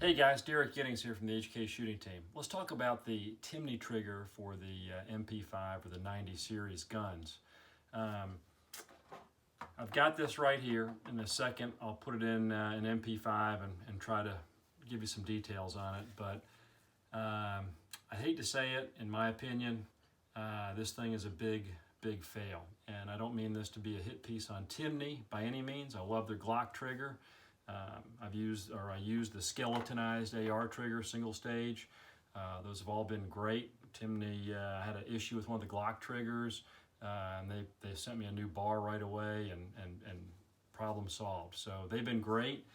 Hey guys, Derek Giddings here from the HK Shooting Team. Let's talk about the Timney trigger for the MP5 or the 90 series guns. I've got this right here. In a second I'll put it in an MP5 and try to give you some details on it, but I hate to say it, in my opinion, this thing is a big fail. And I don't mean this to be a hit piece on Timney by any means. I love their Glock trigger. I used the skeletonized AR trigger, single stage. Those have all been great. Timney had an issue with one of the Glock triggers, and they sent me a new bar right away, and problem solved. So they've been great,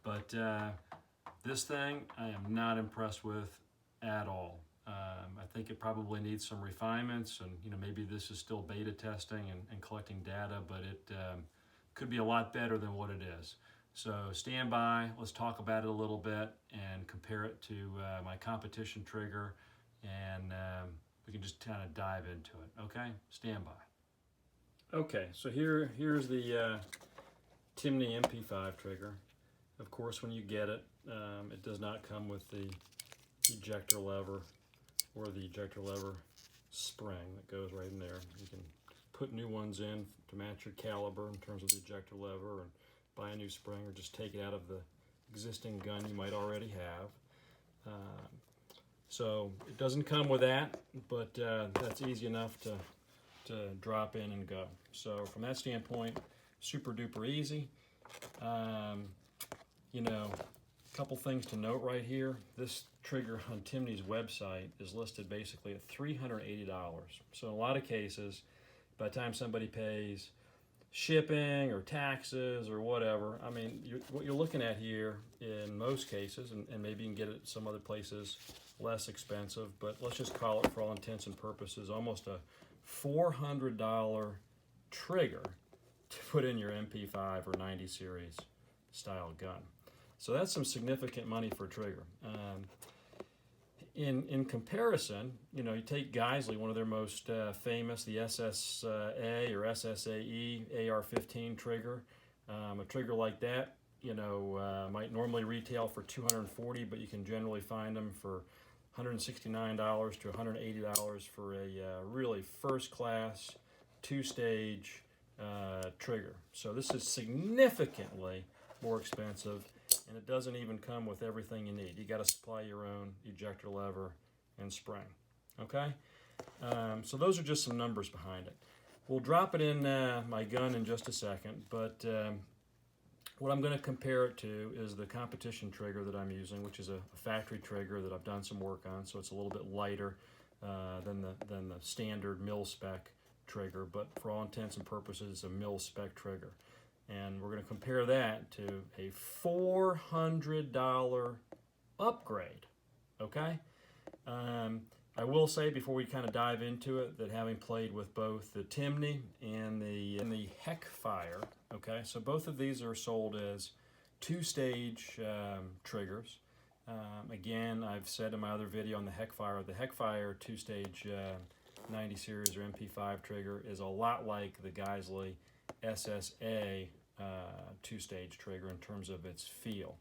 but this thing I am not impressed with at all. I think it probably needs some refinements, and maybe this is still beta testing and collecting data, but it could be a lot better than what it is. So stand by, let's talk about it a little bit and compare it to my competition trigger, and we can just kind of dive into it, okay? Stand by. Okay, so here's the Timney MP5 trigger. Of course, when you get it, it does not come with the ejector lever or the ejector lever spring that goes right in there. You can put new ones in to match your caliber in terms of the ejector lever, and buy a new spring, or just take it out of the existing gun you might already have. So it doesn't come with that, but that's easy enough to drop in and go. So from that standpoint, super duper easy. A couple things to note right here. This trigger on Timney's website is listed basically at $380. So in a lot of cases, by the time somebody pays shipping or taxes or whatever, I mean, what you're looking at here in most cases, and maybe you can get it some other places less expensive, but let's just call it for all intents and purposes almost a $400 trigger to put in your MP5 or 90 series style gun. So that's some significant money for a trigger. In comparison, you take Geisley, one of their most famous, the SSA or SSAE AR-15 trigger. A trigger like that, might normally retail for $240, but you can generally find them for $169 to $180 for a really first-class, two-stage trigger. So this is significantly more expensive, and it doesn't even come with everything you need. You got to supply your own ejector lever and spring. Okay, so those are just some numbers behind it. We'll drop it in my gun in just a second, but what I'm going to compare it to is the competition trigger that I'm using, which is a factory trigger that I've done some work on, so it's a little bit lighter than the standard mil spec trigger, but for all intents and purposes, it's a mil spec trigger. And we're going to compare that to a $400 upgrade, okay? I will say before we kind of dive into it that having played with both the Timney and the Heckfire, okay? So both of these are sold as two-stage triggers. Again, I've said in my other video on the Heckfire two-stage 90 series or MP5 trigger is a lot like the Geisley SSA two-stage trigger in terms of its feel.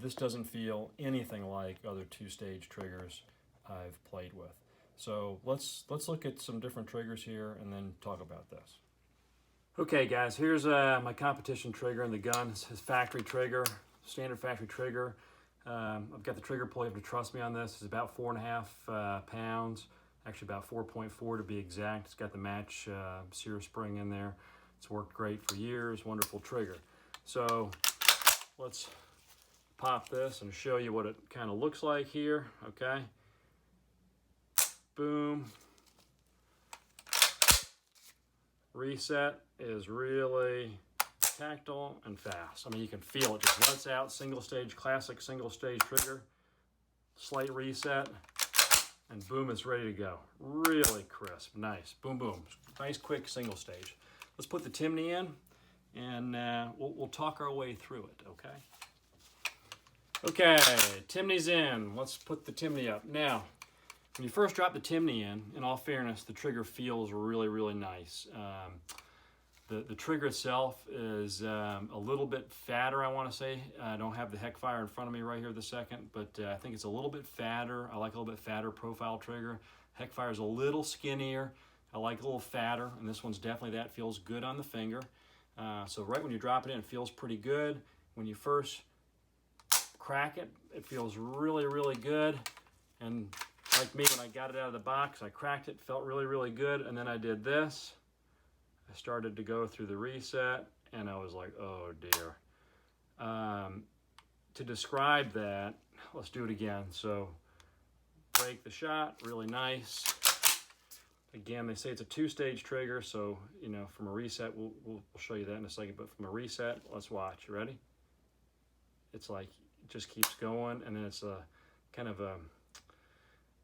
This doesn't feel anything like other two-stage triggers I've played with. So let's look at some different triggers here and then talk about this. Okay guys, here's my competition trigger in the gun. It's his factory trigger, standard factory trigger. I've got the trigger pull. You have to trust me on this. It's about 4.5 pounds, actually about 4.4 to be exact. It's got the match sear spring in there. It's worked great for years, wonderful trigger. So let's pop this and show you what it kind of looks like here, okay? Boom. Reset is really tactile and fast. I mean, you can feel it, just lets out, single stage, classic single stage trigger, slight reset, and boom, it's ready to go. Really crisp, nice, boom, boom. Nice, quick single stage. Let's put the Timney in, and we'll talk our way through it, okay? Okay, Timney's in. Let's put the Timney up. Now, when you first drop the Timney in all fairness, the trigger feels really, really nice. The trigger itself is a little bit fatter, I want to say. I don't have the Heckfire in front of me right here this second, but I think it's a little bit fatter. I like a little bit fatter profile trigger. Heckfire is a little skinnier. I like a little fatter, and this one's definitely that. Feels good on the finger. So right when you drop it in, it feels pretty good. When you first crack it, it feels really, really good. And like me, when I got it out of the box, I cracked it, felt really, really good, and then I did this. I started to go through the reset, and I was like, oh dear. To describe that, let's do it again. So break the shot, really nice. Again, they say it's a two-stage trigger, so you know, from a reset, we'll show you that in a second, but from a reset, let's watch. You ready? It's like, it just keeps going, and then it's a kind of a,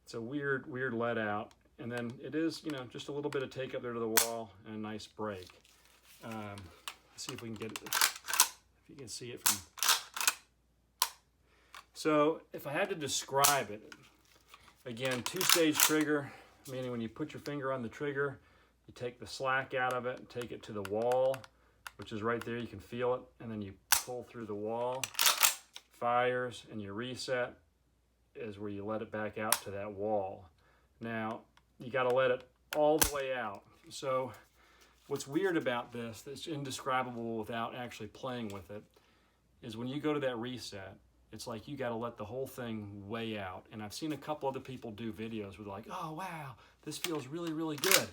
it's a weird let out. And then it is, you know, just a little bit of take up there to the wall and a nice break. Let's see if we can get it, if you can see it from. So if I had to describe it, again, two-stage trigger, meaning when you put your finger on the trigger, you take the slack out of it, take it to the wall, which is right there, you can feel it, and then you pull through the wall, fires, and your reset is where you let it back out to that wall. Now, you got to let it all the way out. So what's weird about this, that's indescribable without actually playing with it, is when you go to that reset, it's like you got to let the whole thing way out. And I've seen a couple other people do videos where they're like, oh wow, this feels really, really good.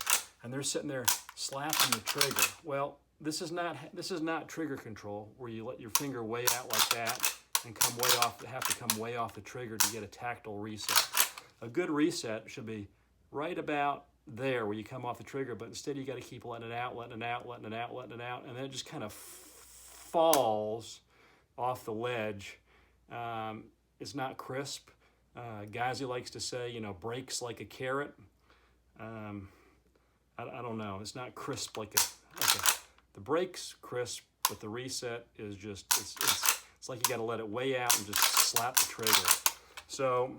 And they're sitting there slapping the trigger. Well, this is not trigger control where you let your finger way out like that and come way off, have to come way off the trigger to get a tactile reset. A good reset should be right about there where you come off the trigger, but instead you got to keep letting it out, letting it out, letting it out, letting it out, and then it just kind of falls off the ledge. It's not crisp. Ghazi likes to say, you know, breaks like a carrot. I don't know. It's not crisp like the break's crisp, but the reset is just, it's like you got to let it way out and just slap the trigger. So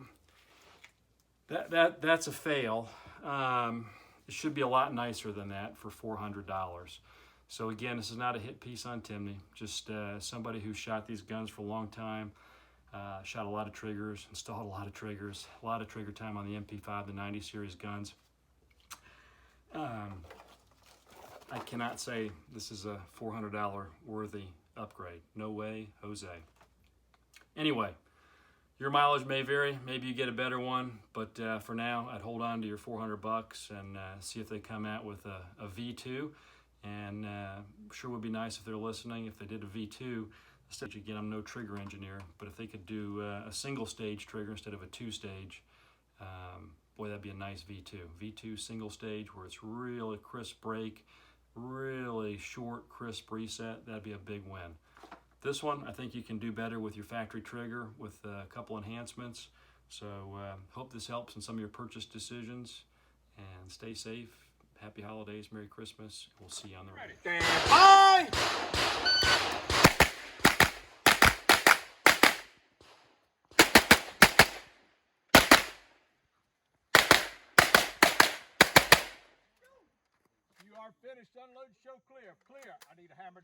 that's a fail. It should be a lot nicer than that for $400. So again, this is not a hit piece on Timney, just somebody who shot these guns for a long time, shot a lot of triggers, installed a lot of triggers, a lot of trigger time on the MP5, the 90 series guns. I cannot say this is a $400 worthy upgrade. No way, Jose. Anyway, your mileage may vary. Maybe you get a better one, but for now, I'd hold on to your $400 and see if they come out with a V2. And sure would be nice if they're listening. If they did a V2, again, I'm no trigger engineer, but if they could do a single-stage trigger instead of a two-stage, boy, that'd be a nice V2. V2 single-stage where it's really crisp break, really short, crisp reset. That'd be a big win. This one, I think you can do better with your factory trigger with a couple enhancements. So hope this helps in some of your purchase decisions. And stay safe. Happy holidays. Merry Christmas. We'll see you on the road. Bye! You are finished. Unload, show clear. Clear. I need a hammer.